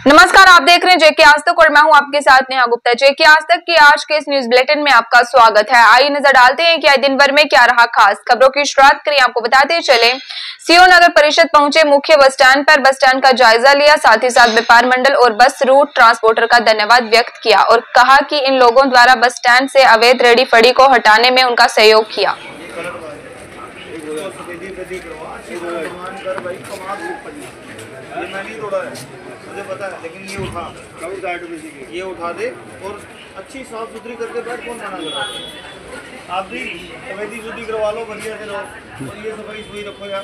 नमस्कार, आप देख रहे हैं जेके आज तक और मैं हूं आपके साथ नेहा गुप्ता। जेके आज तक की आज के इस न्यूज बुलेटिन में आपका स्वागत है। आइए नजर डालते हैं कि आज दिन भर में क्या रहा खास। खबरों की शुरुआत करें, आपको बताते चले सीओ नगर परिषद पहुंचे मुख्य बस स्टैंड पर, बस स्टैंड का जायजा लिया, साथ ही साथ व्यापार मंडल और बस रूट ट्रांसपोर्टर का धन्यवाद व्यक्त किया और कहा कि इन लोगों द्वारा बस स्टैंड से अवैध रेडी फड़ी को हटाने में उनका सहयोग किया। मुझे पता है, लेकिन ये उठा दे और अच्छी साफ सुथरी करके बैठ, कौन मना कर रहा है। आप भी सफेदी शुद्धि करवा लो, बढ़िया से रहो और ये सफाई सुई रखो यार।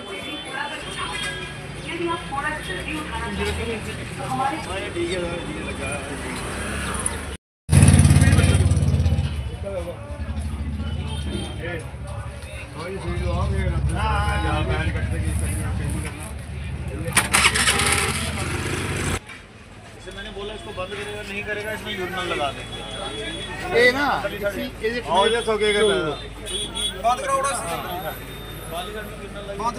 मैंने बोला इसको बंद करेगा, नहीं करेगा, इसमें यूरिनल लगा देंगे। ये ना और ये सो के बंद करो, बंद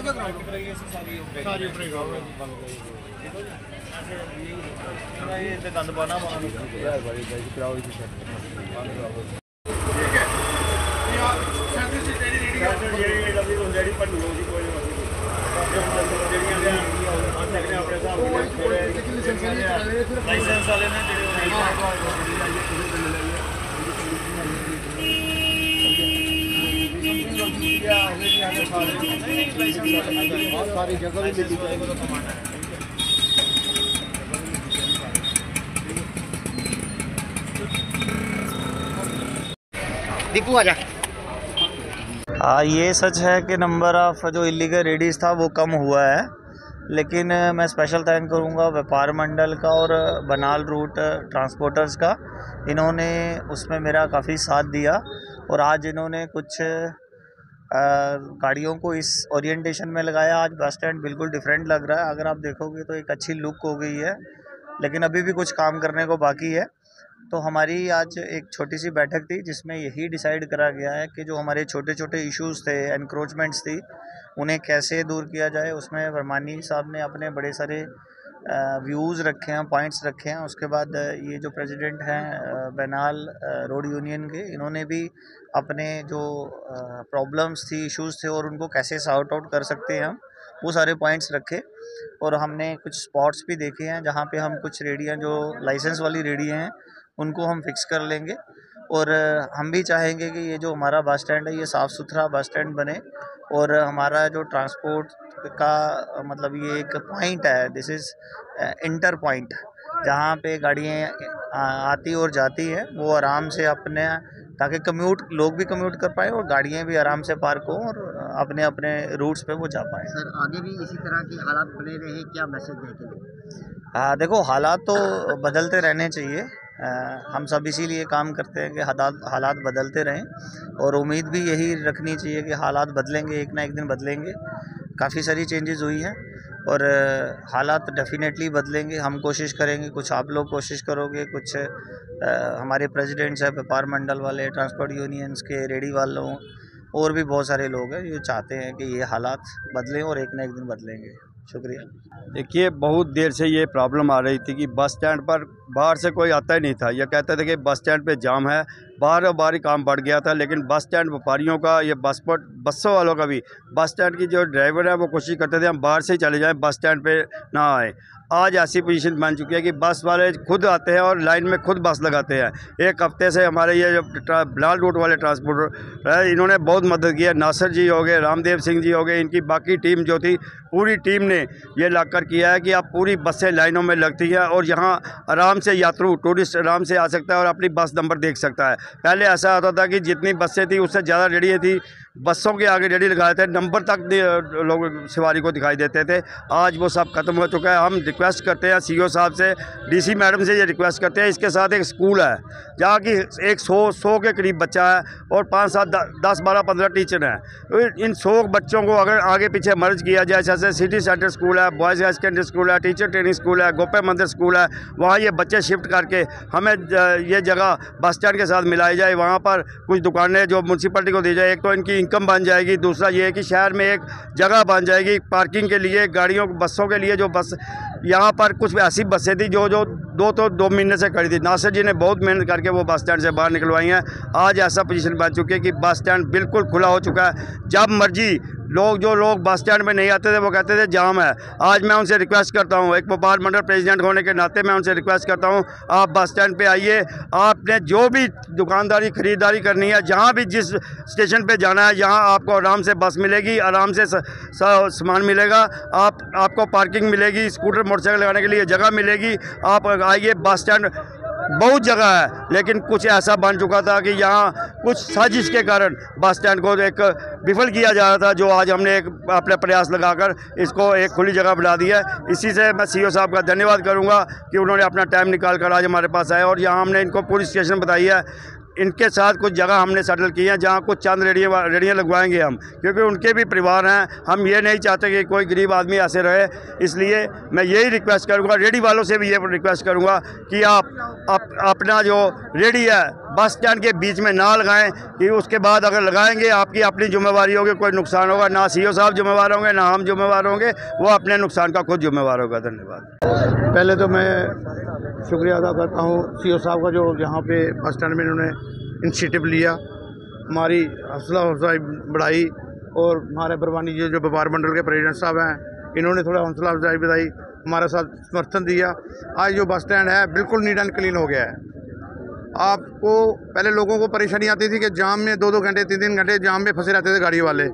सारी उपरेगा ये गंद पाना लाइसेंस वाले ने सारी जगह भी मिली जाएगी। दीपू आजा। ये सच है कि नंबर ऑफ जो इलीगल रेडीज था वो कम हुआ है, लेकिन मैं स्पेशल थैंक करूँगा व्यापार मंडल का और बनाल रूट ट्रांसपोर्टर्स का। इन्होंने उसमें मेरा काफ़ी साथ दिया और आज इन्होंने कुछ गाड़ियों को इस ओरिएंटेशन में लगाया। आज बस स्टैंड बिल्कुल डिफरेंट लग रहा है, अगर आप देखोगे तो एक अच्छी लुक हो गई है, लेकिन अभी भी कुछ काम करने को बाकी है। तो हमारी आज एक छोटी सी बैठक थी जिसमें यही डिसाइड करा गया है कि जो हमारे छोटे छोटे इश्यूज़ थे, एनक्रोचमेंट्स थी, उन्हें कैसे दूर किया जाए। उसमें वर्मानी साहब ने अपने बड़े सारे व्यूज़ रखे हैं, पॉइंट्स रखे हैं। उसके बाद ये जो प्रेसिडेंट हैं बनाल रोड यूनियन के, इन्होंने भी अपने जो प्रॉब्लम्स थी, इश्यूज़ थे और उनको कैसे सॉर्ट आउट कर सकते हैं हम, वो सारे पॉइंट्स रखे। और हमने कुछ स्पॉट्स भी देखे हैं जहाँ पे हम कुछ रेडियाँ जो लाइसेंस वाली रेडियाँ हैं उनको हम फिक्स कर लेंगे। और हम भी चाहेंगे कि ये जो हमारा बस स्टैंड है ये साफ़ सुथरा बस स्टैंड बने और हमारा जो ट्रांसपोर्ट का मतलब ये एक पॉइंट है, दिस इज़ इंटर पॉइंट, जहाँ पे गाड़ियाँ आती और जाती हैं, वो आराम से अपने, ताकि कम्यूट लोग भी कम्यूट कर पाए और गाड़ियाँ भी आराम से पार्क हों और अपने अपने रूट्स पे वो जा पाएँ। सर आगे भी इसी तरह के हालात बने रहे, क्या मैसेज देंगे? हाँ देखो, हालात तो बदलते रहने चाहिए। हम सब इसीलिए काम करते हैं कि हालात बदलते रहें और उम्मीद भी यही रखनी चाहिए कि हालात बदलेंगे, एक ना एक दिन बदलेंगे। काफ़ी सारी चेंजेस हुई हैं और हालात डेफिनेटली बदलेंगे। हम कोशिश करेंगे, कुछ आप लोग कोशिश करोगे, कुछ हमारे प्रेसिडेंट्स हैं, व्यापार मंडल वाले, ट्रांसपोर्ट यूनियंस के, रेडी वालों, और भी बहुत सारे लोग हैं ये चाहते हैं कि ये हालात बदलें और एक ना एक दिन बदलेंगे। शुक्रिया। देखिए, बहुत देर से ये प्रॉब्लम आ रही थी कि बस स्टैंड पर बाहर से कोई आता ही नहीं था। ये कहते थे कि बस स्टैंड पे जाम है, बार ही काम बढ़ गया था। लेकिन बस स्टैंड व्यापारियों का, ये बसों वालों का भी, बस स्टैंड की जो ड्राइवर है वो कोशिश करते थे हम बाहर से ही चले जाएं, बस स्टैंड पे ना आए। आज ऐसी पोजीशन बन चुकी है कि बस वाले खुद आते हैं और लाइन में खुद बस लगाते हैं। एक हफ्ते से हमारे ये जो बनाल रूट वाले ट्रांसपोर्टर है, इन्होंने बहुत मदद की है। नासिर जी हो गए, रामदेव सिंह जी हो गए, इनकी बाकी टीम जो थी, पूरी टीम ने ये लाकर किया है कि अब पूरी बसें लाइनों में लगती हैं और यहाँ आराम से यात्रु टूरिस्ट आराम से आ सकता है और अपनी बस नंबर देख सकता है। पहले ऐसा होता था कि जितनी बसें थी उससे ज़्यादा रेडियाँ थी, बसों के आगे रेडी लगाए थे, नंबर तक लोग सवारी को दिखाई देते थे। आज वो सब खत्म हो चुका है। हम रिक्वेस्ट करते हैं सीओ साहब से, डीसी मैडम से ये रिक्वेस्ट करते हैं, इसके साथ एक स्कूल है जहाँ की एक 100 के करीब बच्चा है और 5, 7, 10, 12, 15 टीचर हैं। तो इन 100 बच्चों को अगर आगे पीछे मर्ज किया जाए, जैसे सिटी सेंटर स्कूल है, बॉयज़ हाई सेकेंडरी स्कूल है, टीचर ट्रेनिंग स्कूल है, गोपे मंदिर स्कूल है, वहाँ ये बच्चे शिफ्ट करके हमें ये जगह बस स्टैंड के साथ मिलाई जाए। वहाँ पर कुछ दुकानें जो म्यूनसिपलिटी को दी जाए, एक तो इनकी इनकम बन जाएगी, दूसरा ये है कि शहर में एक जगह बन जाएगी पार्किंग के लिए, गाड़ियों बसों के लिए जो बस यहाँ पर कुछ ऐसी बसें थी जो 2 महीने से खड़ी थी। नासिर जी ने बहुत मेहनत करके वो बस स्टैंड से बाहर निकलवाई हैं। आज ऐसा पोजीशन बन चुकी है कि बस स्टैंड बिल्कुल खुला हो चुका है। जब मर्जी जो लोग बस स्टैंड में नहीं आते थे वो कहते थे जाम है। आज मैं उनसे रिक्वेस्ट करता हूँ, एक व्यापार मंडल प्रेसिडेंट होने के नाते मैं उनसे रिक्वेस्ट करता हूँ, आप बस स्टैंड पे आइए। आपने जो भी दुकानदारी खरीदारी करनी है, जहाँ भी जिस स्टेशन पे जाना है, यहाँ आपको आराम से बस मिलेगी, आराम से सामान मिलेगा, आपको पार्किंग मिलेगी, स्कूटर मोटरसाइकिल लगाने के लिए जगह मिलेगी। आप आइए। बस स्टैंड बहुत जगह है, लेकिन कुछ ऐसा बन चुका था कि यहाँ कुछ साजिश के कारण बस स्टैंड को एक विफल किया जा रहा था, जो आज हमने एक अपने प्रयास लगाकर इसको एक खुली जगह बना दी है। इसी से मैं सीईओ साहब का धन्यवाद करूँगा कि उन्होंने अपना टाइम निकाल कर आज हमारे पास आए और यहाँ हमने इनको पूरी स्टेशन बताई है। इनके साथ कुछ जगह हमने सेटल की हैं जहाँ कुछ चंद रेडियाँ लगवाएंगे हम, क्योंकि उनके भी परिवार हैं। हम ये नहीं चाहते कि कोई गरीब आदमी ऐसे रहे। इसलिए मैं यही रिक्वेस्ट करूँगा, रेडी वालों से भी ये रिक्वेस्ट करूँगा कि आप अपना जो रेडी है बस स्टैंड के बीच में ना लगाएं, कि उसके बाद अगर लगाएंगे आपकी अपनी जिम्मेवारी होगी, कोई नुकसान होगा ना सीईओ साहब जिम्मेवार होंगे ना हम जिम्मेवार होंगे, वो अपने नुकसान का खुद जिम्मेवार होगा। धन्यवाद। पहले तो मैं शुक्रिया अदा करता हूँ सीईओ साहब का, जो यहाँ पे बस स्टैंड में इन्होंने इनिशिएटिव लिया, हमारी हौसला अफजाई बढ़ाई, और हमारे बरवानी जी जो व्यापार मंडल के प्रेसिडेंट साहब हैं, इन्होंने थोड़ा हौसला अफजाई बढ़ाई, हमारे साथ समर्थन दिया। आज जो बस स्टैंड है बिल्कुल नीट एंड क्लीन हो गया है। आपको पहले लोगों को परेशानी आती थी कि जाम में 2-2 घंटे 3-3 घंटे जाम में फंसे रहते थे गाड़ी वाले।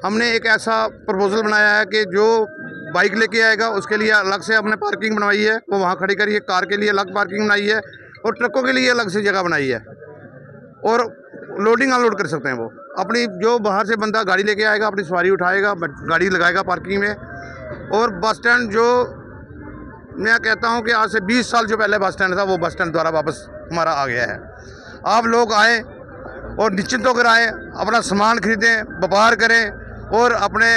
हमने एक ऐसा प्रपोजल बनाया है कि जो बाइक लेके आएगा उसके लिए अलग से हमने पार्किंग बनवाई है, वो वहाँ खड़ी करी है। कार के लिए अलग पार्किंग बनाई है और ट्रकों के लिए अलग से जगह बनाई है, और लोडिंग अनलोड कर सकते हैं। वो अपनी जो बाहर से बंदा गाड़ी लेके आएगा अपनी सवारी उठाएगा, गाड़ी लगाएगा पार्किंग में। और बस स्टैंड जो मैं कहता हूं कि आज से 20 साल जो पहले बस स्टैंड था, वो बस स्टैंड द्वारा वापस हमारा आ गया है। आप लोग आएँ और निश्चिंत होकर आएँ, अपना सामान खरीदें, व्यापार करें और अपने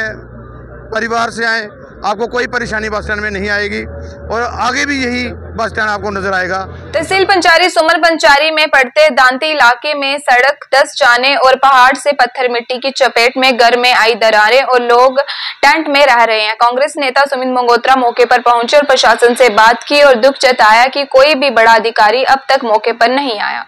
परिवार से आएँ। आपको कोई परेशानी बस स्टैंड में नहीं आएगी और आगे भी यही बस स्टैंड आपको नजर आएगा। तहसील पंचारी सुमर पंचारी में पड़ते दांती इलाके में सड़क धंस जाने और पहाड़ से पत्थर मिट्टी की चपेट में घर में आई दरारें और लोग टेंट में रह रहे हैं। कांग्रेस नेता सुमित मंगोत्रा मौके पर पहुंचे और प्रशासन से बात की और दुख जताया कि कोई भी बड़ा अधिकारी अब तक मौके पर नहीं आया।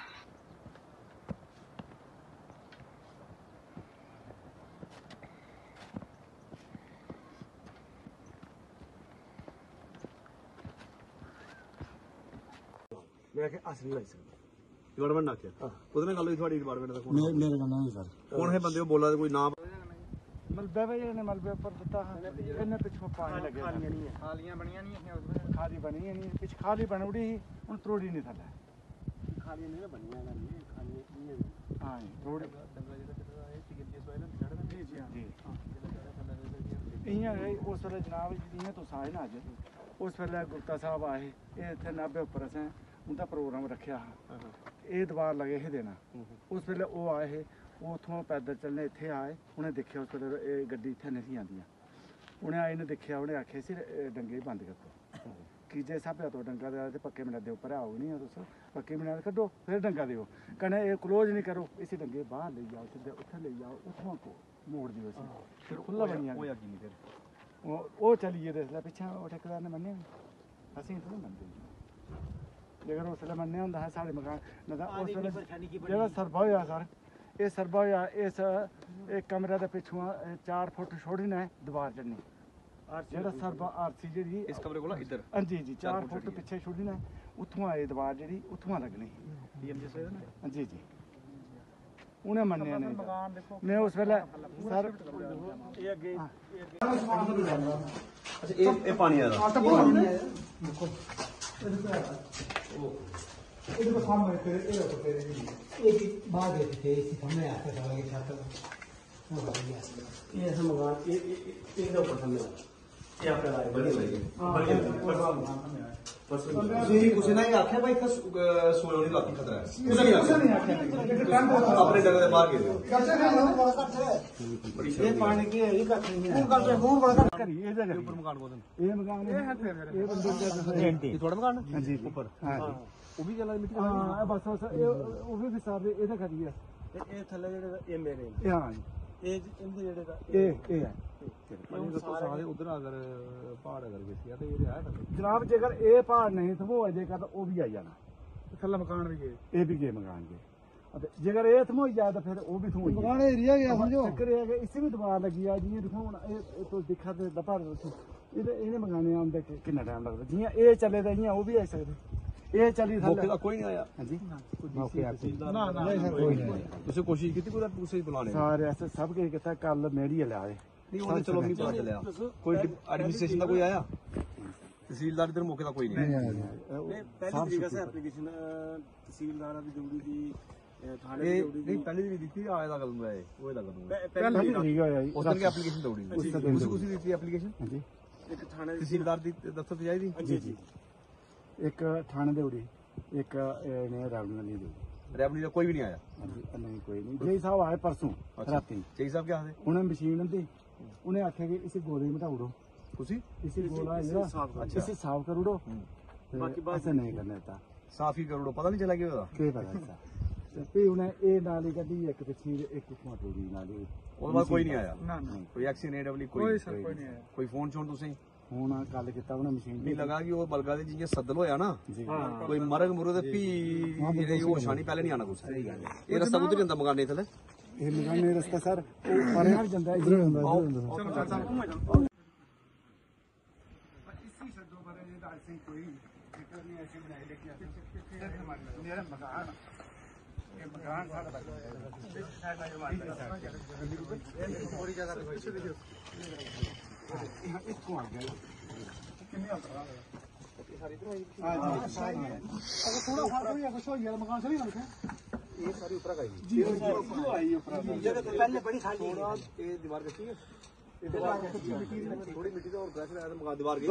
डिपार्टमेंट ना किया ਉਹਦੇ ਨਾਲ ਤੁਹਾਡੀ ਡਿਪਾਰਟਮੈਂਟ ਦਾ ਮੇਰੇ ਨਾਲ ਨਹੀਂ ਸਰ ਕੌਣ ਹੈ ਬੰਦੇ ਉਹ ਬੋਲਾ ਕੋਈ ਨਾਮ ਮਲਬੇ ਵੇ ਨੇ ਮਲਬੇ ਉੱਪਰ ਦਿੱਤਾ ਇਹਨੇ ਪਿੱਛੋਂ ਪਾਣੀ ਲੱਗਿਆ ਖਾਲੀਆਂ ਨਹੀਂ ਹੈ ਖਾਲੀਆਂ ਬਣੀਆਂ ਨਹੀਂ ਹੈ ਉਸ ਖਾਲੀ ਬਣੀ ਨਹੀਂ ਪਿੱਛ ਖਾਲੀ ਬਣਉੜੀ ਹੁਣ ਤਰੋੜੀ ਨਹੀਂ ਥੱਲੇ ਖਾਲੀਆਂ ਨਹੀਂ ਬਣੀਆਂ ਨੇ ਖਾਲੀਆਂ ਹਾਂ ਰੋਡ ਡੰਗਰਾ ਜਿਹੜਾ ਇਹ ਸਿਗਰਜੀ ਸੋਇਲ ਛੱਡ ਦੇ ਜੀ ਇਹਾਂ ਉਸ ਵੇਲੇ ਜਨਾਬ ਜੀ ਤੋਂ ਸਾਇ ਨਾ ਅੱਜ ਉਸ ਵੇਲੇ ਗੁਪਤਾ ਸਾਹਿਬ ਆਏ ਇਹ ਇੱਥੇ ਨਾਭੇ ਉੱਪਰ ਅਸਾਂ उनका प्रोग्राम रखा ये दबार लगे ही देना। उस वेले वो आए है, वो उतों पैदल चलने इतने आए, उन्हें देखा उस वेले गड्डी इतने नहीं आदि, उन्हें आए ने देखा, उन्हें आखे सी डंगे बंद कर दो कि जे सब तो डंगा दे पक्के मिनट के उपर आओ नहीं तुस पक्के मिनट कड्डो फिर डंगा दो कने ये क्लोज नहीं करो, इसी डंगे बाहर ले जाओ सीधे उत्थे ले जाओ उतों को मोड़ दियो फिर खुला बनिया वो चलिए दस पिछा ठेकेदार ने मन्ने असीं तो मनते लेकिन उस वेले मन्ने होंदा है साढ़े मकान उस वेले जेह्ड़ा सरबा होया सर ये सरबा होया इस एक कमरे दे पिछुआ 4 फुट छोड़ी ने दीवार चढ़नी जेह्ड़ा सरबा आरसी जेह्ड़ी इस कमरे कोला इधर हां जी 4 फुट पिछे छोड़ी ने उत्थुआं एह् दीवार जेह्ड़ी उत्थुआं लगनी हां जी उन्हें मन्ने नहीं मैं उस वेले सर ये अगे अच्छा ये पानी आ रहा इधर सामने तेरे एक बात है थे इसी सामने आते था ये छात्र वो कर दिया ये हम मकान एक दो पसंद है ये आपका लाइक बनी हुई है जी कुछ नहीं आखे भाई कस सोने नहीं लाती खतरा है कुछ नहीं आखे अपने जगह से बाहर गए कैसे नहीं बड़ा कट है ये पानी की है ये कट नहीं है कट है बहुत बड़ा कट ये जगह ऊपर मकान बोल ये मकान ये बंदे ये थोड़ा मकान हां जी ऊपर हां वो भी चला मिट्टी हां बस वो भी सारे इधर खड़ी है ये थल्ले ये मेरे हां जनाब जेकर ये पहाड़ नहीं थमोए जेकर तो वो भी आई जाना थल्ले मकान भी गए ये भी गए मकान गए जेकर ये थमोई जाए तो फिर वो भी थमोई मकान एरिया गया समझो चक्कर ये है कि इसी भी दीवार लगी है जियां दिखो हुन तुस दिक्खा ते दफा इन्हें मकाने आंदे किन्ना टाइम लगदा जियां ये चले ते इयां वो भी आई सकदे ये चली थल्ले कोई नहीं आया हां जी मौके ना कोई नहीं आया तुसे कोशिश की पूरा पुलिस बुलाने सारे ऐसे सब के किता कल मेडिया ले आए नहीं उन्हें चलो नहीं पता चलिया कोई एडमिनिस्ट्रेशन का कोई आया तहसीलदार इधर मौके का कोई नहीं आया पहली तरीके से एप्लीकेशन तहसीलदार दी जरूरी थी थाने दी जरूरी नहीं पहले भी दी थी आए दा कदम है ओए दा कदम पहले ठीक है उस दिन की एप्लीकेशन दौड़ी उसी दी थी एप्लीकेशन हां जी एक थाने तहसीलदार दी दफ्तर ते जाई दी जी जी एक थाने दे उड़ी एक ने रेवन्यू नहीं दी रेवन्यू का कोई भी नहीं आया नहीं कोई नहीं जय साहब आए परसों राती जय साहब क्या आखे उन्हें मशीन दी उन्हें आखे कि इसे गोले मिटाओ तुसी इसी गोला जरा इसे साफ कर उड़ो बाकी बात ऐसा नहीं करना था साफ ही कर उड़ो पता नहीं चला कि पता ऐसा ते उन्हें ए नाली कड्डी एक पिछली एक कुछ टूटी नाली और बाद कोई नहीं आया ना कोई एक्सीडेंट डबली कोई नहीं आया कोई फोन छोड़ तुसी फोन गल किता उन्हें मशीन नहीं लगा कि वो बलगा दे जियां सद्दल होया ना कोई मरग मुरग ते पी वो शानी पहले नहीं आना कुछ सही गल है ये रास्ता उधर जंदा मकाने थले ये मकाने रास्ता सर परे हट जंदा इधर जंदा इसी शब्दों पर ये दाल सिंह कोई फिक्र नहीं ऐसे बनाए लेके मेरा मकान ये मकान सारा थोड़ी जगह पे इसको आ गया कितने अंतराल है सारी इधर आई अगर थोड़ा फर्क भी है कुछ हो गया मकान सही है ये सारी ऊपर का जी आई ऊपर जगह तो पहले बड़ी खाली थोड़ा ये दीवार कच्ची है थोड़ी मिट्टी तो और ग्रास लगाया मकान दीवार गई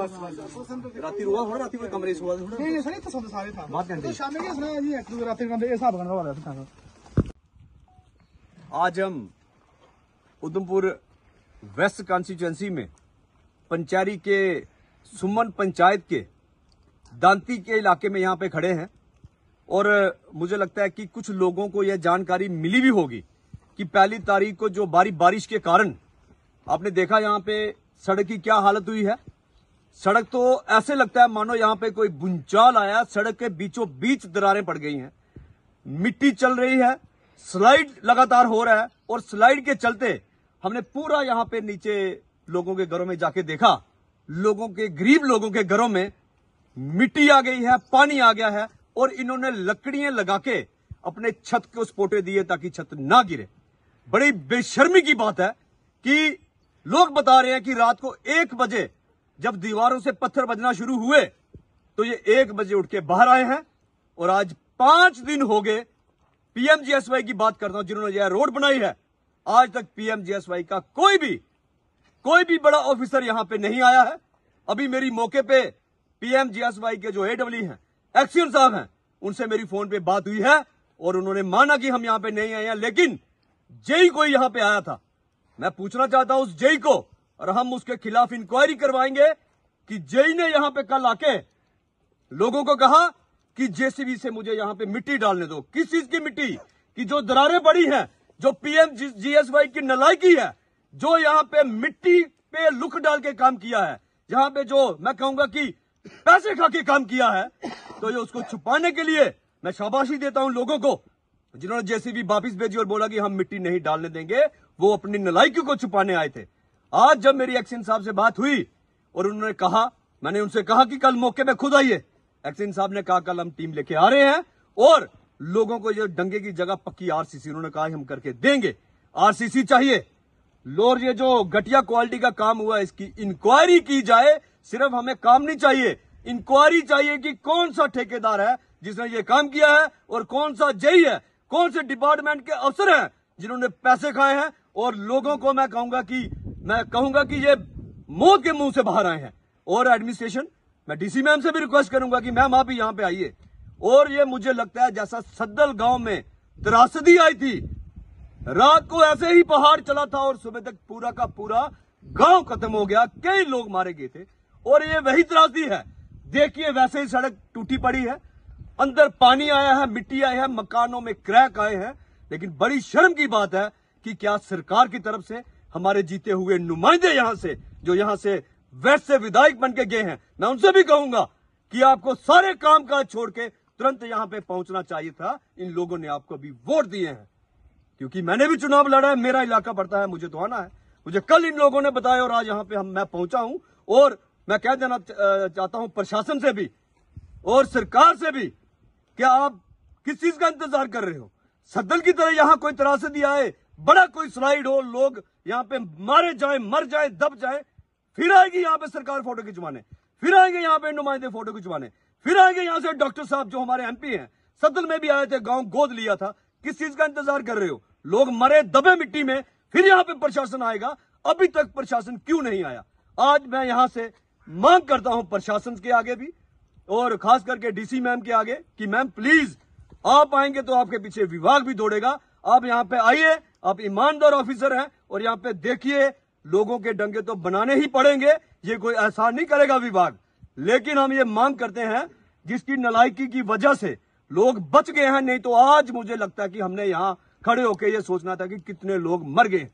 राती रुआ थोड़ा राती कोई कमरे सुआ थोड़ा नहीं सर तो सब सारे था बात तो शाम में क्या सुना जी एक दो रात के हिसाब करना वाला था आज हम उधमपुर वेस्ट कॉन्स्टिट्यूएंसी में पंचारी के सुमन पंचायत के दांती के इलाके में यहाँ पे खड़े हैं और मुझे लगता है कि कुछ लोगों को यह जानकारी मिली भी होगी कि पहली तारीख को जो बारिश के कारण आपने देखा यहाँ पे सड़क की क्या हालत हुई है। सड़क तो ऐसे लगता है मानो यहाँ पे कोई भूचाल आया, सड़क के बीचों बीच दरारें पड़ गई हैं, मिट्टी चल रही है, स्लाइड लगातार हो रहा है और स्लाइड के चलते हमने पूरा यहाँ पे नीचे लोगों के घरों में जाके देखा, लोगों के गरीब लोगों के घरों में मिट्टी आ गई है, पानी आ गया है और इन्होंने लकड़ियां लगा के अपने छत को सपोर्टे दिए ताकि छत ना गिरे। बड़ी बेशर्मी की बात है कि लोग बता रहे हैं कि रात को 1 बजे जब दीवारों से पत्थर बजना शुरू हुए तो ये 1 बजे उठ के बाहर आए हैं और आज 5 दिन हो गए। पीएमजीएसवाई की बात करता हूं जिन्होंने यह रोड बनाई है, आज तक पीएमजीएसवाई का कोई भी बड़ा ऑफिसर यहां पे नहीं आया है। अभी मेरी मौके पे पीएमजीएसवाई के जो एडब्ल्यू हैं, एक्शन साहब हैं, उनसे मेरी फोन पे बात हुई है और उन्होंने माना कि हम यहां पे नहीं आए हैं, लेकिन जेई कोई यहां पे आया था। मैं पूछना चाहता हूं उस जेई को और हम उसके खिलाफ इंक्वायरी करवाएंगे कि जेई ने यहां पे कल आके लोगों को कहा कि जेसीबी से मुझे यहां पे मिट्टी डालने दो। किस चीज की मिट्टी? कि जो दरारें पड़ी हैं, जो पीएमजीएसवाई की नालायकी है, जो यहां पे मिट्टी पे लुक डाल के काम किया है, जहां पे जो मैं कहूंगा कि पैसे खा के काम किया है, तो ये उसको छुपाने के लिए मैं शाबाशी देता हूं लोगों को जिन्होंने जेसीबी वापिस भेजी और बोला कि हम मिट्टी नहीं डालने देंगे। वो अपनी नालायकी को छुपाने आए थे। आज जब मेरी एक्शन साहब से बात हुई और उन्होंने कहा, मैंने उनसे कहा कि कल मौके पे खुद आइए, एक्शन साहब ने कहा कल हम टीम लेके आ रहे हैं और लोगों को ये डंगे की जगह पक्की आरसीसी उन्होंने कहा हम करके देंगे। आरसीसी चाहिए। लोर ये जो घटिया क्वालिटी का काम हुआ इसकी इंक्वायरी की जाए। सिर्फ हमें काम नहीं चाहिए, इंक्वायरी चाहिए कि कौन सा ठेकेदार है जिसने ये काम किया है और कौन सा जेई है, कौन से डिपार्टमेंट के अफसर हैं जिन्होंने पैसे खाए हैं और लोगों को मैं कहूंगा कि ये मौत के मुंह से बाहर आए हैं। और एडमिनिस्ट्रेशन, मैं डीसी मैम से भी रिक्वेस्ट करूंगा कि मैम आप ही यहां पे आइए। और ये मुझे लगता है जैसा सद्दल गांव में त्रासदी आई थी, रात को ऐसे ही पहाड़ चला था और सुबह तक पूरा का पूरा गांव खत्म हो गया, कई लोग मारे गए थे और ये वही त्रासदी है। देखिए वैसे ही सड़क टूटी पड़ी है, अंदर पानी आया है, मिट्टी आई है, मकानों में क्रैक आए हैं। लेकिन बड़ी शर्म की बात है कि क्या सरकार की तरफ से हमारे जीते हुए नुमाइंदे यहाँ से जो यहाँ से वेस्ट से विधायक बन के गए हैं, मैं उनसे भी कहूंगा कि आपको सारे काम काज छोड़ के तुरंत यहाँ पे पहुंचना चाहिए था। इन लोगों ने आपको भी वोट दिए हैं, क्योंकि मैंने भी चुनाव लड़ा है, मेरा इलाका पड़ता है, मुझे तो आना है। मुझे कल इन लोगों ने बताया और आज यहाँ पे मैं पहुंचा हूं। और मैं कह देना चाहता हूं प्रशासन से भी और सरकार से भी, क्या आप किस चीज का इंतजार कर रहे हो? सदल की तरह यहाँ कोई त्रासदी आए, बड़ा कोई स्लाइड हो, लोग यहाँ पे मारे जाए, मर जाए, दब जाए, फिर आएगी यहाँ पे सरकार फोटो खिंचवाने, फिर आएंगे यहाँ पे नुमाइंदे फोटो खिंचवाने, फिर आएंगे यहाँ से डॉक्टर साहब जो हमारे MP हैं, सदल में भी आए थे, गांव गोद लिया था। किस चीज का इंतजार कर रहे हो? लोग मरे दबे मिट्टी में, फिर यहाँ पे प्रशासन आएगा। अभी तक प्रशासन क्यों नहीं आया? आज मैं यहाँ से मांग करता हूं प्रशासन के आगे भी और खास करके DC मैम के आगे कि मैम प्लीज आप आएंगे तो आपके पीछे विभाग भी दौड़ेगा। आप यहाँ पे आइए, आप ईमानदार ऑफिसर हैं और यहाँ पे देखिए, लोगों के डंगे तो बनाने ही पड़ेंगे, ये कोई एहसान नहीं करेगा विभाग। लेकिन हम ये मांग करते हैं जिसकी नालायकी की वजह से लोग बच गए हैं, नहीं तो आज मुझे लगता है कि हमने यहाँ खड़े होकर ये सोचना था कि कितने लोग मर गए।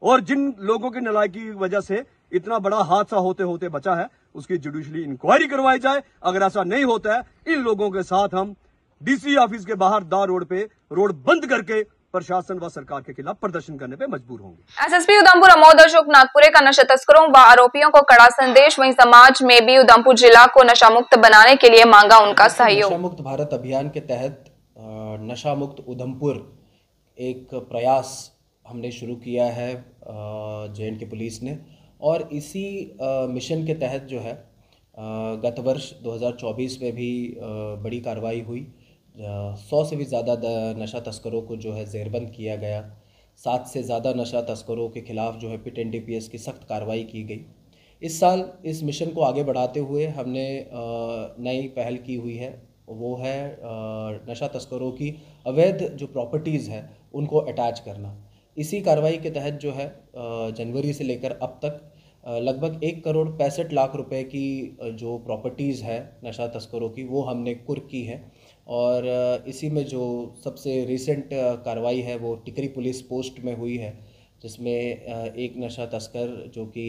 और जिन लोगों की नालायकी की वजह से इतना बड़ा हादसा होते होते बचा है, उसकी जुडिशली इंक्वायरी करवाई जाए। अगर ऐसा नहीं होता है, इन लोगों के साथ हम DC ऑफिस के बाहर दार रोड पे रोड बंद करके प्रशासन व सरकार के खिलाफ प्रदर्शन करने पे मजबूर होंगे। SSP उधमपुर अमोद अशोक नागपुरे का नशा तस्करों व आरोपियों को कड़ा संदेश। वहीं समाज में भी उधमपुर जिला को नशा मुक्त बनाने के लिए मांगा उनका सहयोग। नशा मुक्त भारत अभियान के तहत नशा मुक्त उधमपुर एक प्रयास हमने शुरू किया है JNK पुलिस ने, और इसी मिशन के तहत जो है गत वर्ष 2024 में भी बड़ी कार्रवाई हुई। 100 से भी ज़्यादा नशा तस्करों को जो है जेरबंद किया गया। 7 से ज़्यादा नशा तस्करों के खिलाफ जो है PIT NDPS की सख्त कार्रवाई की गई। इस साल इस मिशन को आगे बढ़ाते हुए हमने नई पहल की हुई है, वो है नशा तस्करों की अवैध जो प्रॉपर्टीज़ है उनको अटैच करना। इसी कार्रवाई के तहत जो है जनवरी से लेकर अब तक लगभग 1 करोड़ 65 लाख रुपए की जो प्रॉपर्टीज़ है नशा तस्करों की, वो हमने कुर्क की है। और इसी में जो सबसे रिसेंट कार्रवाई है वो टिकरी पुलिस पोस्ट में हुई है, जिसमें एक नशा तस्कर जो कि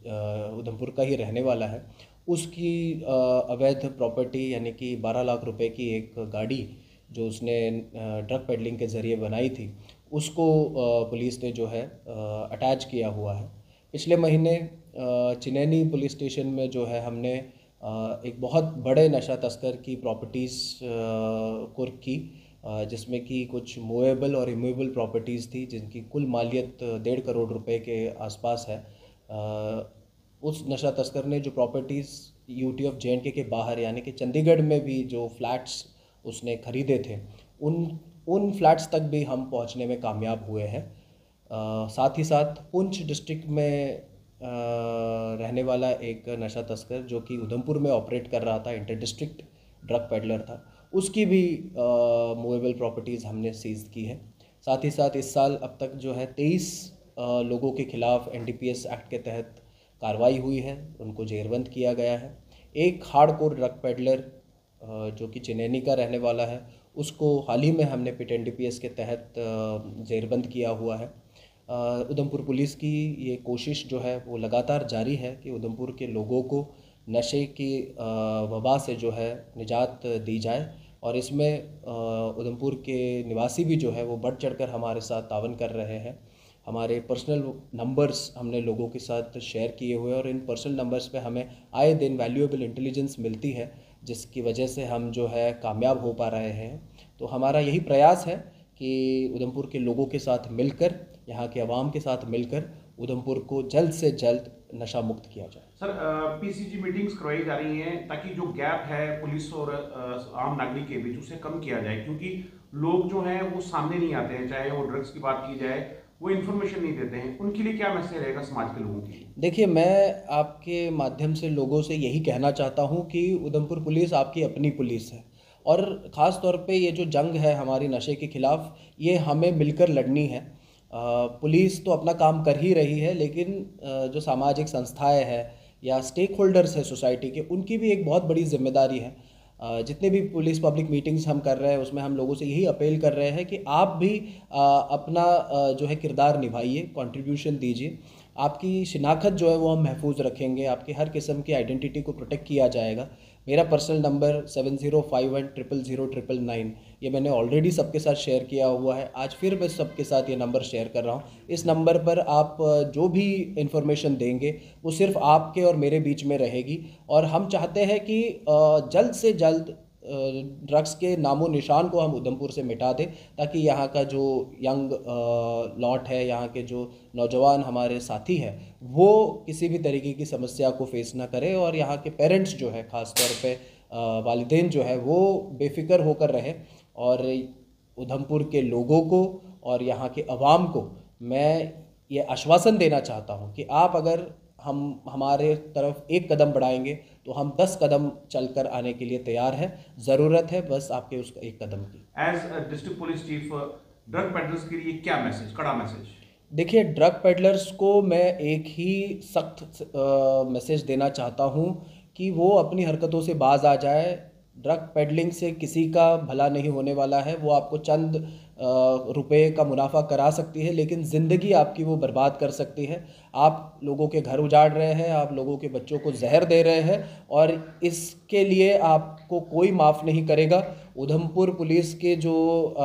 उधमपुर का ही रहने वाला है, उसकी अवैध प्रॉपर्टी यानी कि 12 लाख रुपए की एक गाड़ी जो उसने ड्रग पेडलिंग के ज़रिए बनाई थी, उसको पुलिस ने जो है अटैच किया हुआ है। पिछले महीने चिनैनी पुलिस स्टेशन में जो है हमने एक बहुत बड़े नशा तस्कर की प्रॉपर्टीज़ कुर्क की, जिसमें कि कुछ मूवेबल और इमूवेबल प्रॉपर्टीज़ थी जिनकी कुल मालियत 1.5 करोड़ रुपए के आसपास है। उस नशा तस्कर ने जो प्रॉपर्टीज़ UT ऑफ JNK के बाहर यानी कि चंडीगढ़ में भी जो फ्लैट्स उसने ख़रीदे थे, उन फ्लैट्स तक भी हम पहुंचने में कामयाब हुए हैं। साथ ही साथ पुंछ डिस्ट्रिक्ट में रहने वाला एक नशा तस्कर जो कि उधमपुर में ऑपरेट कर रहा था, इंटर डिस्ट्रिक्ट ड्रग पेडलर था, उसकी भी मूवेबल प्रॉपर्टीज़ हमने सीज की है। साथ ही साथ इस साल अब तक जो है 23 लोगों के खिलाफ NDPS एक्ट के तहत कार्रवाई हुई है, उनको जेरबंद किया गया है। एक हार्डकोर ड्रग पेडलर जो कि चिनैनी का रहने वाला है, उसको हाल ही में हमने PIT NDPS के तहत जेरबंद किया हुआ है। उधमपुर पुलिस की ये कोशिश जो है वो लगातार जारी है कि उधमपुर के लोगों को नशे की वबा से जो है निजात दी जाए, और इसमें उधमपुर के निवासी भी जो है वो बढ़ चढ़कर हमारे साथ तावन कर रहे हैं। हमारे पर्सनल नंबर्स हमने लोगों के साथ शेयर किए हुए, और इन पर्सनल नंबर्स पे हमें आए दिन वैल्यूएबल इंटेलिजेंस मिलती है, जिसकी वजह से हम जो है कामयाब हो पा रहे हैं। तो हमारा यही प्रयास है कि उधमपुर के लोगों के साथ मिलकर, यहाँ के अवाम के साथ मिलकर उधमपुर को जल्द से जल्द नशा मुक्त किया जाए। सर, PCG मीटिंग्स करवाई जा रही हैं ताकि जो गैप है पुलिस और आम नागरिक के बीच उसे कम किया जाए, क्योंकि लोग जो हैं वो सामने नहीं आते हैं, चाहे वो ड्रग्स की बात की जाए, वो इन्फॉर्मेशन नहीं देते हैं। उनके लिए क्या मैसेज रहेगा समाज के लोगों के लिए? देखिए, मैं आपके माध्यम से लोगों से यही कहना चाहता हूँ कि उधमपुर पुलिस आपकी अपनी पुलिस है, और ख़ास तौर पे ये जो जंग है हमारी नशे के ख़िलाफ़, ये हमें मिलकर लड़नी है। पुलिस तो अपना काम कर ही रही है, लेकिन जो सामाजिक संस्थाएं हैं या स्टेक होल्डर्स हैं सोसाइटी के, उनकी भी एक बहुत बड़ी जिम्मेदारी है। जितने भी पुलिस पब्लिक मीटिंग्स हम कर रहे हैं उसमें हम लोगों से यही अपील कर रहे हैं कि आप भी अपना जो है किरदार निभाइए, कंट्रीब्यूशन दीजिए। आपकी शिनाख्त जो है वो हम महफूज रखेंगे, आपकी हर किस्म की आइडेंटिटी को प्रोटेक्ट किया जाएगा। मेरा पर्सनल नंबर 7051000999 ये मैंने ऑलरेडी सबके साथ शेयर किया हुआ है। आज फिर मैं सबके साथ ये नंबर शेयर कर रहा हूँ। इस नंबर पर आप जो भी इंफॉर्मेशन देंगे वो सिर्फ आपके और मेरे बीच में रहेगी, और हम चाहते हैं कि जल्द से जल्द ड्रग्स के नामो निशान को हम उधमपुर से मिटा दें, ताकि यहाँ का जो यंग लॉट है, यहाँ के जो नौजवान हमारे साथी हैं, वो किसी भी तरीके की समस्या को फेस ना करें, और यहाँ के पेरेंट्स जो है ख़ास तौर पे वालिदैन जो है वो बेफिक्र होकर रहे। और उधमपुर के लोगों को और यहाँ के अवाम को मैं ये आश्वासन देना चाहता हूँ कि आप अगर हमारे तरफ एक कदम बढ़ाएंगे तो हम 10 कदम चलकर आने के लिए तैयार हैं। ज़रूरत है बस आपके उस एक कदम की। As district police chief, drug peddlers के लिए क्या मैसेज, कड़ा मैसेज? देखिए, ड्रग पेडलर्स को मैं एक ही सख्त मैसेज देना चाहता हूँ कि वो अपनी हरकतों से बाज आ जाए। ड्रग पेडलिंग से किसी का भला नहीं होने वाला है। वो आपको चंद रुपए का मुनाफा करा सकती है, लेकिन ज़िंदगी आपकी वो बर्बाद कर सकती है। आप लोगों के घर उजाड़ रहे हैं, आप लोगों के बच्चों को जहर दे रहे हैं, और इसके लिए आपको कोई माफ़ नहीं करेगा। उधमपुर पुलिस के जो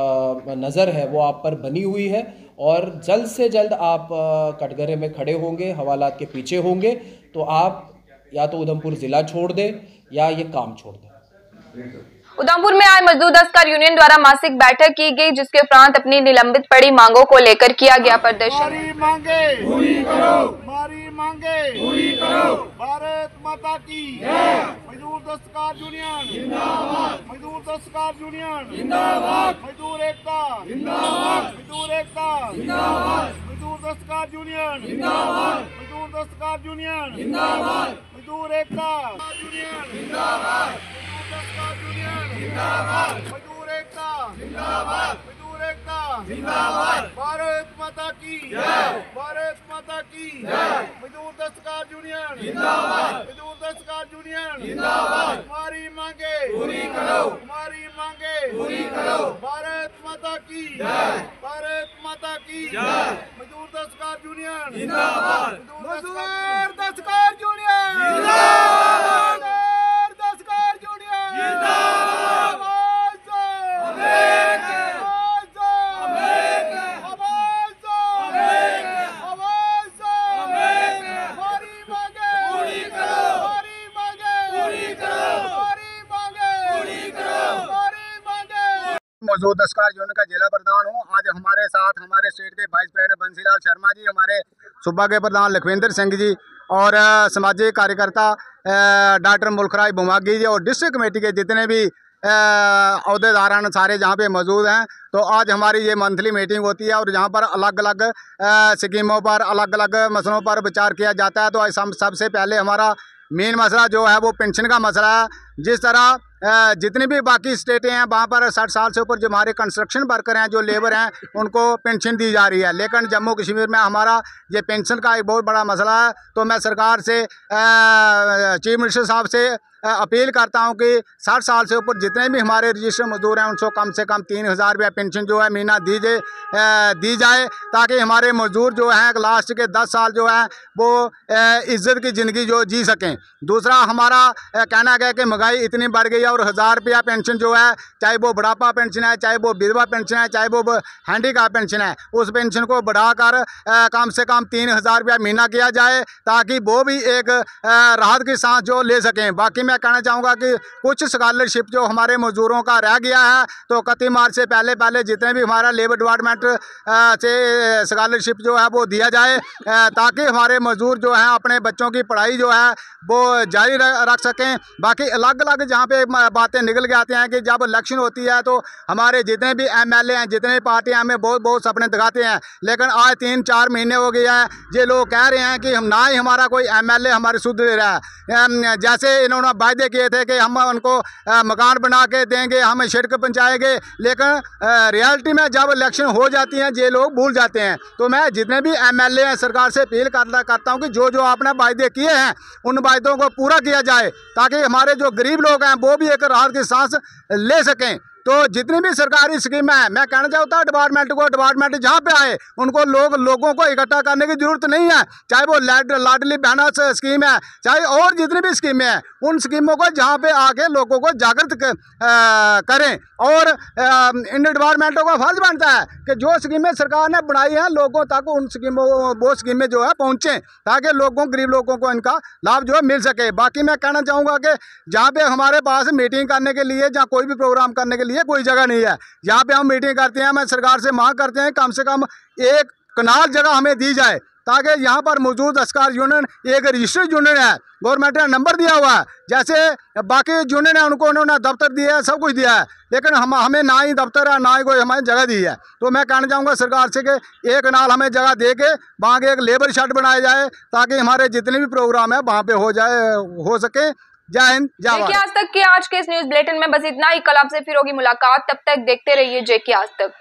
नज़र है वो आप पर बनी हुई है, और जल्द से जल्द आप कटघरे में खड़े होंगे, हवालात के पीछे होंगे, तो आप या तो उधमपुर ज़िला छोड़ दें या ये काम छोड़ दें। उधमपुर में आज मजदूर दस्तकार यूनियन द्वारा मासिक बैठक की गई, जिसके उपरांत अपनी निलंबित पड़ी मांगों को लेकर किया गया प्रदर्शन। हमारी मांगे पूरी करो, हमारी मांगे पूरी करो। भारत माता की जय। मजदूर दस्तकार यूनियन जिंदाबाद, मजदूर दस्तकार यूनियन जिंदाबाद, मजदूर एकता जिंदाबाद, मजदूर एकता जिंदाबाद, मजदूर दस्तकार यूनियन जिंदाबाद, मजदूर दस्तकार यूनियन जिंदाबाद, मजदूर एकता यूनियन जिंदाबाद, जिंदाबाद, मजदूर एकता जिंदाबाद, मजदूर एकता जिंदाबाद। भारत माता की जय, भारत माता की जय। मजदूर दस्तकार यूनियन जिंदाबाद, मजदूर दस्तकार यूनियन जिंदाबाद। हमारी मांगे पूरी करो, हमारी मांगे पूरी करो। भारत माता की जय, भारत माता की जय। मजदूर दस्तकार यूनियन जिंदाबाद, मजदूर दस्तकार यूनियन जिंदाबाद, दस्तकार यूनियन जिंदाबाद। मजदूर दस्तकार यूनियन का जिला प्रधान हूँ। आज हमारे साथ हमारे स्टेट के वाइस प्रेसिडेंट बंसीलाल शर्मा जी, हमारे सूबा के प्रधान लखविंदर सिंह जी, और सामाजिक कार्यकर्ता डॉक्टर मुल्खराज बुमागी जी, और डिस्ट्रिक्ट कमेटी के जितने भी अहदेदारान सारे जहाँ पे मौजूद हैं। तो आज हमारी ये मंथली मीटिंग होती है, और यहाँ पर अलग अलग स्कीमों पर, अलग अलग मसलों पर विचार किया जाता है। तो आज सबसे पहले हमारा मेन मसला जो है वो पेंशन का मसला है। जिस तरह जितनी भी बाकी स्टेटें हैं वहाँ पर 60 साल से ऊपर जो हमारे कंस्ट्रक्शन वर्कर हैं, जो लेबर हैं, उनको पेंशन दी जा रही है, लेकिन जम्मू कश्मीर में हमारा ये पेंशन का एक बहुत बड़ा मसला है। तो मैं सरकार से, चीफ मिनिस्टर साहब से अपील करता हूं कि 60 साल से ऊपर जितने भी हमारे रजिस्टर्ड मजदूर हैं उनको कम से कम 3000 रुपया पेंशन जो है महीना दी जाए, ताकि हमारे मजदूर जो हैं लास्ट के 10 साल जो है वो इज्जत की ज़िंदगी जो जी सकें। दूसरा हमारा कहना है कि महंगाई इतनी बढ़ गई है, और 1000 रुपया पेंशन जो है, चाहे वो बुढ़ापा पेंशन है, चाहे वो विधवा पेंशन है, चाहे वो हैंडीकैप पेंशन है, उस पेंशन को बढ़ाकर कम से कम 3000 रुपया महीना किया जाए, ताकि वो भी एक राहत की सांस जो ले सकें। बाकी मैं कहना चाहूँगा कि कुछ स्कॉलरशिप जो हमारे मजदूरों का रह गया है, तो 31 मार्च से पहले जितने भी हमारा लेबर डिपार्टमेंट से स्कॉलरशिप जो है वो दिया जाए, ताकि हमारे मजदूर जो हैं अपने बच्चों की पढ़ाई जो है वो जारी रख सकें। बाकी अलग अलग जहाँ पे बातें निकल के आती हैं कि जब इलेक्शन होती है तो हमारे जितने भी MLA हैं, जितने पार्टियाँ हमें बहुत सपने दिखाते हैं, लेकिन आज 3-4 महीने हो गए हैं ये लोग कह रहे हैं कि हम ना ही हमारा कोई MLA हमारे सुध दे रहा है। जैसे इन्होंने वायदे किए थे कि हम उनको मकान बना के देंगे, हम सड़क पहुँचाएंगे, लेकिन रियलिटी में जब इलेक्शन हो जाती हैं ये लोग भूल जाते हैं। तो मैं जितने भी MLA हैं सरकार से अपील करता हूँ कि जो जो आपने वायदे किए हैं उन वायदों को पूरा किया जाए, ताकि हमारे जो गरीब लोग हैं वो भी एक राहत की सांस ले सकें। तो जितनी भी सरकारी स्कीम है, मैं कहना चाहता हूँ डिपार्टमेंट जहाँ पे आए उनको लोगों को इकट्ठा करने की जरूरत नहीं है, चाहे वो लाडली बहना स्कीम है, चाहे और जितनी भी स्कीमें हैं, उन स्कीमों को जहाँ पे आके लोगों को जागृत करें। और इन डिपार्टमेंटों का फर्ज बनता है कि जो स्कीमें सरकार ने बनाई हैं लोगों तक वो स्कीमें जो है पहुँचें, ताकि गरीब लोगों को इनका लाभ जो है मिल सके। बाकी मैं कहना चाहूँगा कि जहाँ पे हमारे पास मीटिंग करने के लिए, जहाँ कोई भी प्रोग्राम करने के लिए कोई जगह नहीं है, यहाँ पे हम मीटिंग करते हैं, मैं सरकार से मांग करते हैं कम से कम एक कनाल जगह हमें दी जाए, ताकि यहाँ पर मौजूद दस्तकार यूनियन एक रजिस्टर्ड यूनियन है, गवर्नमेंट ने नंबर दिया हुआ है, जैसे बाकी यूनियन है उनको उन्होंने दफ्तर दिया है, सब कुछ दिया है, लेकिन हमें ना ही दफ्तर है ना ही कोई हमें जगह दी है। तो मैं कहना चाहूँगा सरकार से कि एक कनाल हमें जगह दे के वहाँ के एक लेबर शेड बनाया जाए, ताकि हमारे जितने भी प्रोग्राम है वहाँ पे हो सके। जय हिंद, जय भारत। आज तक के आज के इस न्यूज बुलेटिन में बस इतना ही। कल आपसे फिर होगी मुलाकात, तब तक देखते रहिए JK आज तक।